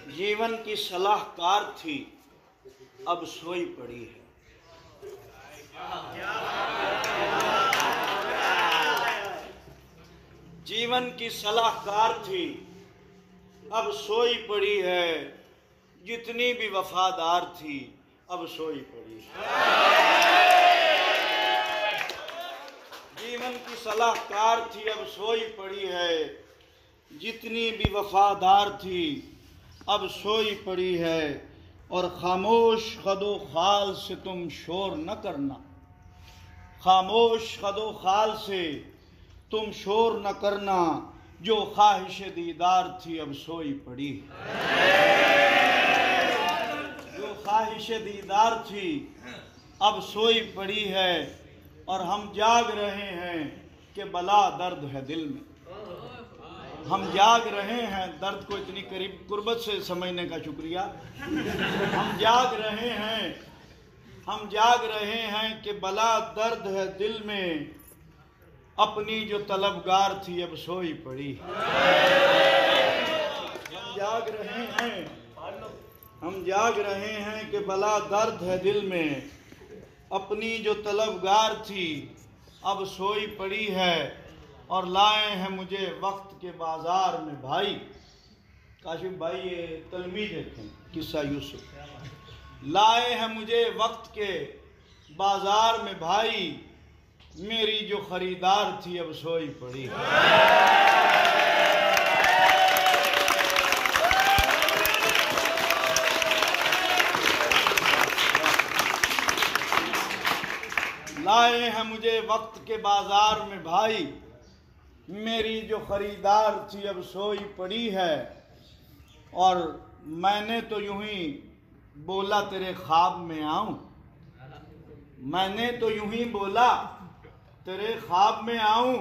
जीवन की सलाहकार थी, अब सोई पड़ी है। जीवन की सलाहकार थी, अब सोई पड़ी है। जितनी भी वफादार थी, अब सोई पड़ी है। जीवन की सलाहकार थी, अब सोई पड़ी है। जितनी भी वफादार थी, अब सोई पड़ी है। और खामोश खदो खाल से तुम शोर न करना, खामोश खदो खाल से तुम शोर न करना। जो ख्वाहिश दीदार थी, अब सोई पड़ी है। जो ख्वाहिश दीदार थी, अब सोई पड़ी है। और हम जाग रहे हैं कि बला दर्द है दिल में। हम जाग रहे हैं, दर्द को इतनी करीब कुर्बत से समझने का शुक्रिया। हम जाग रहे हैं कि बला दर्द है दिल में। अपनी जो तलबगार थी, अब सोई पड़ी। हम जाग रहे हैं कि बला दर्द है दिल में। अपनी जो तलबगार थी, अब सोई पड़ी है। और लाए हैं मुझे वक्त के बाजार में भाई। काशिफ भाई ये तलमीज थे किस्सा यूसुफ। लाए हैं मुझे वक्त के बाजार में भाई। मेरी जो खरीदार थी, अब सोई पड़ी। लाए हैं मुझे वक्त के बाजार में भाई। मेरी जो खरीदार थी, अब सोई पड़ी है। और मैंने तो यूं ही बोला तेरे ख्वाब में आऊं। मैंने तो यूं ही बोला तेरे ख्वाब में आऊं।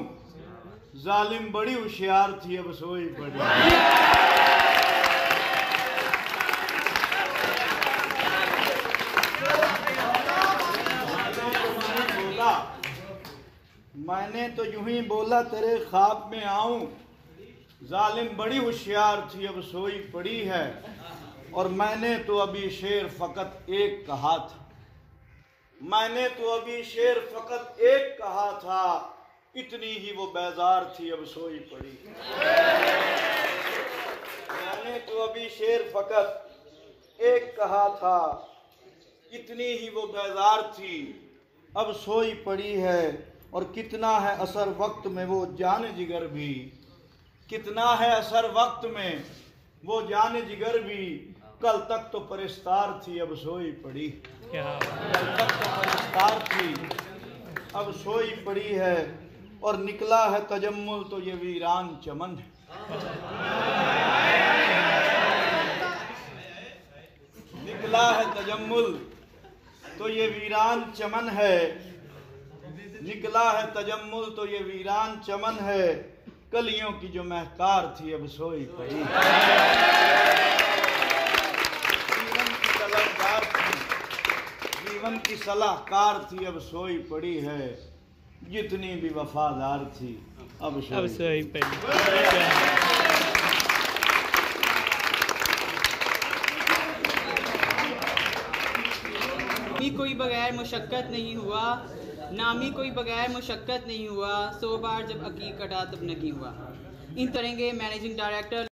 जालिम बड़ी होशियार थी, अब सोई पड़ी। मैंने तो यूं ही बोला तेरे ख्वाब में आऊं। जालिम बड़ी होशियार थी, अब सोई पड़ी है। और मैंने तो अभी शेर फकत एक कहा था। मैंने तो अभी शेर फकत एक कहा था। इतनी ही वो बेजार थी, अब सोई पड़ी। मैंने तो अभी शेर फकत एक कहा था। इतनी ही वो बेजार थी, अब सोई पड़ी है। और कितना है असर वक्त में वो जान जिगर भी। कितना है असर वक्त में वो जान जिगर भी। कल तक तो परिस्तार थी, अब सोई पड़ी। कल तक तो परिस्तार थी, अब सोई पड़ी है। और निकला है तजम्मुल तो ये वीरान चमन है। निकला है तजम्मुल तो ये वीरान चमन है। निकला है तजम्मुल तो ये वीरान चमन है। कलियों की जो महकार थी, अब सोई पड़ी। जीवन की तलबगार थी, जीवन की सलाहकार थी, अब सोई पड़ी है। जितनी भी वफादार थी, अब सोई पड़ी। कोई बगैर मुशक्कत नहीं हुआ, नामी कोई बगैर मुशक्कत नहीं हुआ। 100 बार जब अकीक कटा तब नकी हुआ। इन तरह के मैनेजिंग डायरेक्टर